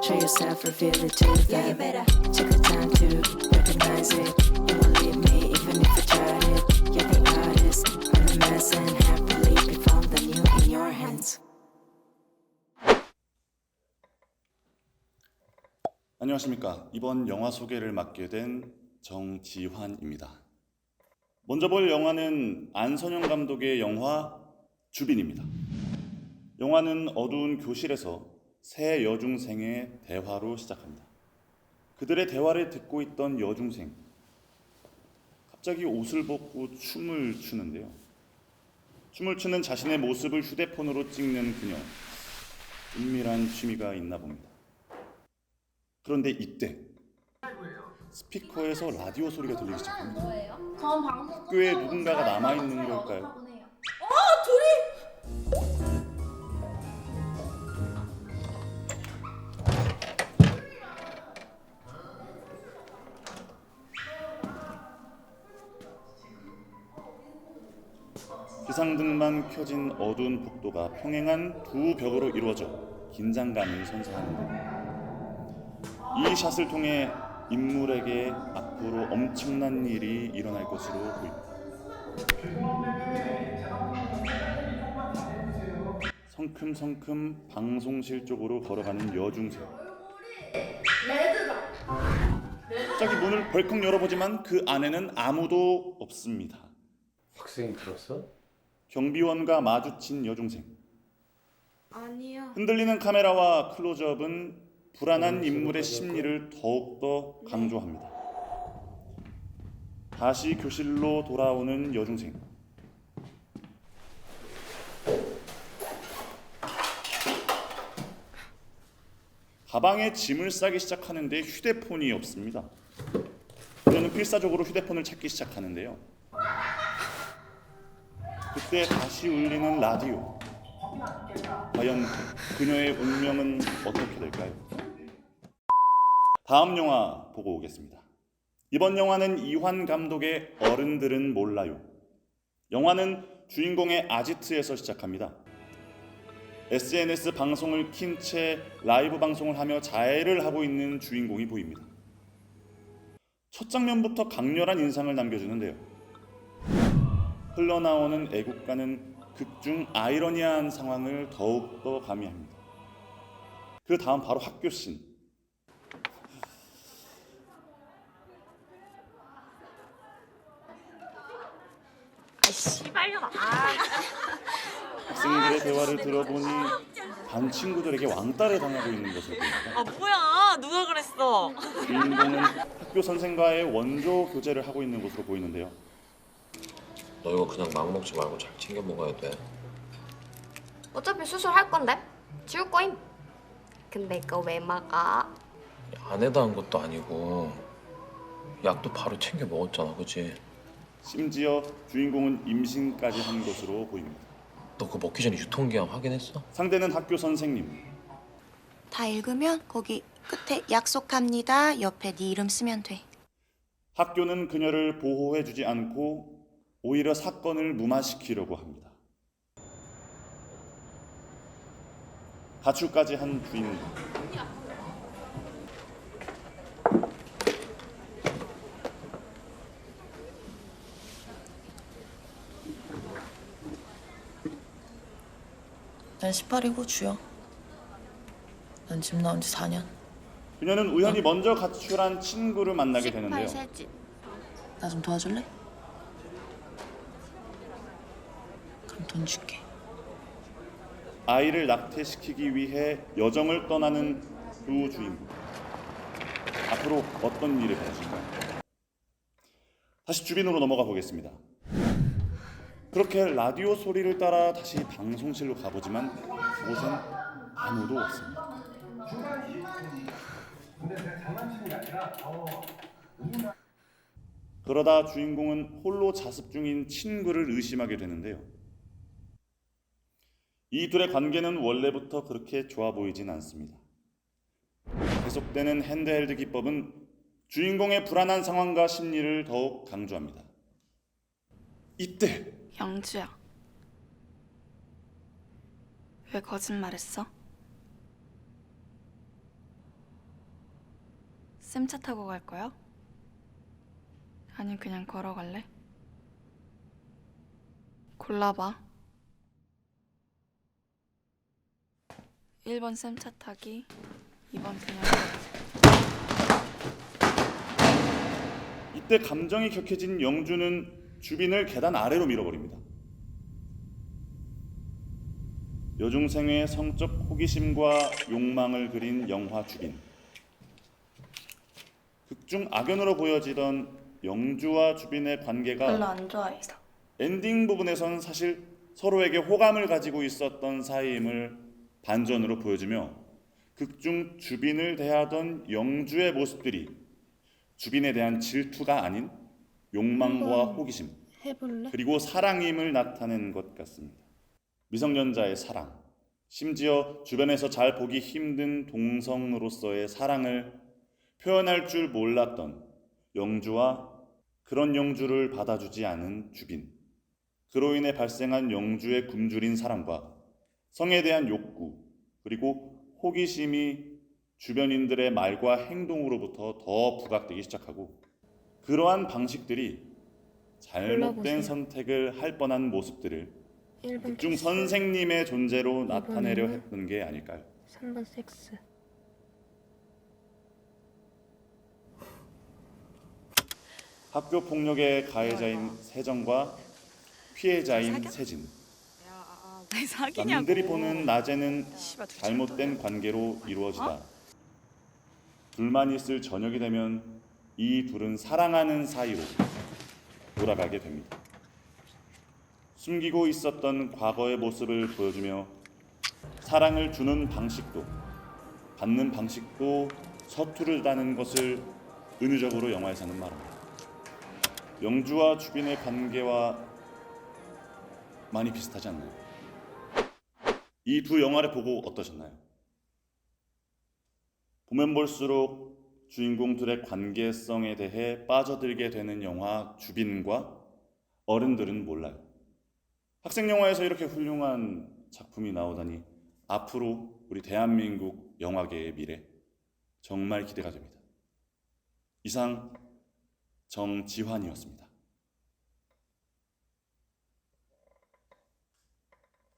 Show yourself, reveal it to them. Yeah, you better take the time to recognize it. You won't leave me even if I tried it. You're the artist, I'm the mess, and happily be found the new in your hands. 안녕하십니까. 이번 영화 소개를 맡게 된 정지환입니다. 먼저 볼 영화는 안선영 감독의 영화 주빈입니다. 영화는 어두운 교실에서 세 여중생의 대화로 시작합니다. 그들의 대화를 듣고 있던 여중생, 갑자기 옷을 벗고 춤을 추는데요. 춤을 추는 자신의 모습을 휴대폰으로 찍는 그녀, 은밀한 취미가 있나 봅니다. 그런데 이때 스피커에서 라디오 소리가 들리기 시작합니다. 학교에 누군가가 남아있는 걸까요? 비상등만 켜진 어두운 복도가 평행한 두 벽으로 이루어져 긴장감을 선사하는데, 이 샷을 통해 인물에게 앞으로 엄청난 일이 일어날 것으로 보입니다. 성큼성큼 방송실 쪽으로 걸어가는 여중생. 갑자기 문을 벌컥 열어보지만 그 안에는 아무도 없습니다. 학생이 들었어? 경비원과 마주친 여중생. 아니요. 흔들리는 카메라와 클로즈업은 불안한 인물의 심리를 더욱더 강조합니다. 다시 교실로 돌아오는 여중생. 가방에 짐을 싸기 시작하는데 휴대폰이 없습니다. 그녀는 필사적으로 휴대폰을 찾기 시작하는데요. 그때 다시 울리는 라디오. 과연 그녀의 운명은 어떻게 될까요? 다음 영화 보고 오겠습니다. 이번 영화는 이환 감독의 어른들은 몰라요. 영화는 주인공의 아지트에서 시작합니다. SNS 방송을 킨 채 라이브 방송을 하며 자해를 하고 있는 주인공이 보입니다. 첫 장면부터 강렬한 인상을 남겨주는데요. 흘러나오는 애국가는 극중 아이러니한 상황을 더욱더 가미합니다. 그 다음 바로 학교 씬. 씨발려나. 학생들의 대화를 들어보니 반 친구들에게 왕따를 당하고 있는 것을 보입니다. 뭐야? 누가 그랬어? 주인공은 학교 선생과의 원조 교제를 하고 있는 것으로 보이는데요. 너 이거 그냥 막 먹지 말고 잘 챙겨 먹어야 돼. 어차피 수술할 건데 지울 거임. 근데 이거 왜 막아? 안에다 한 것도 아니고 약도 바로 챙겨 먹었잖아, 그치? 심지어 주인공은 임신까지 한 것으로 보입니다. 너 그거 먹기 전에 유통기한 확인했어? 상대는 학교 선생님. 다 읽으면 거기 끝에 약속합니다 옆에 네 이름 쓰면 돼. 학교는 그녀를 보호해주지 않고 오히려 사건을 무마시키려고 합니다. 가출까지 한 주인공. 난 18이고 주여. 난 집 나온 지 4년. 그녀는 우연히 먼저 가출한 친구를 만나게 되는데요. 18세지. 나 좀 도와줄래? 그럼 돈 줄게. 아이를 낙태시키기 위해 여정을 떠나는 두 주인공. 앞으로 어떤 일이 벌어질까요? 다시 주빈으로 넘어가 보겠습니다. 그렇게 라디오 소리를 따라 다시 방송실로 가보지만 그곳엔 아무도 없습니다. 그러다 주인공은 홀로 자습 중인 친구를 의심하게 되는데요. 이 둘의 관계는 원래부터 그렇게 좋아 보이진 않습니다. 계속되는 핸드헬드 기법은 주인공의 불안한 상황과 심리를 더욱 강조합니다. 이때 영주야. 왜 거짓말했어? 쌤 차 타고 갈 거야? 아니 그냥 걸어갈래? 골라봐. 1번 쌤 차 타기, 2번 그냥 이때 감정이 격해진 영주는 주빈을 계단 아래로 밀어버립니다. 여중생의 성적 호기심과 욕망을 그린 영화 주빈. 극중 악연으로 보여지던 영주와 주빈의 관계가 별로 안 좋아해서. 엔딩 부분에선 사실 서로에게 호감을 가지고 있었던 사이임을 반전으로 보여주며 극중 주빈을 대하던 영주의 모습들이 주빈에 대한 질투가 아닌 욕망과 호기심 해볼래? 그리고 사랑임을 나타낸 것 같습니다. 미성년자의 사랑, 심지어 주변에서 잘 보기 힘든 동성으로서의 사랑을 표현할 줄 몰랐던 영주와 그런 영주를 받아주지 않은 주빈, 그로 인해 발생한 영주의 굶주린 사랑과 성에 대한 욕구 그리고 호기심이 주변인들의 말과 행동으로부터 더 부각되기 시작하고 그러한 방식들이 잘못된 골라보세요. 선택을 할 뻔한 모습들을 1번 극중 선생님의 존재로 나타내려 2번은 했던 게 아닐까요? 3번 섹스. 학교 폭력의 가해자인 세정과 피해자인 세진, 아니 사귀냐고. 남들이 보는 낮에는 씨발, 둘 잘못된 관계로 이루어지다. 둘만 있을 저녁이 되면 이 둘은 사랑하는 사이로 돌아가게 됩니다. 숨기고 있었던 과거의 모습을 보여주며 사랑을 주는 방식도 받는 방식도 서투르다는 것을 은유적으로 영화에서는 말합니다. 영주와 주빈의 관계와 많이 비슷하지 않나요? 이 두 영화를 보고 어떠셨나요? 보면 볼수록 주인공들의 관계성에 대해 빠져들게 되는 영화 주빈과 어른들은 몰라요. 학생 영화에서 이렇게 훌륭한 작품이 나오다니 앞으로 우리 대한민국 영화계의 미래 정말 기대가 됩니다. 이상 정지환이었습니다.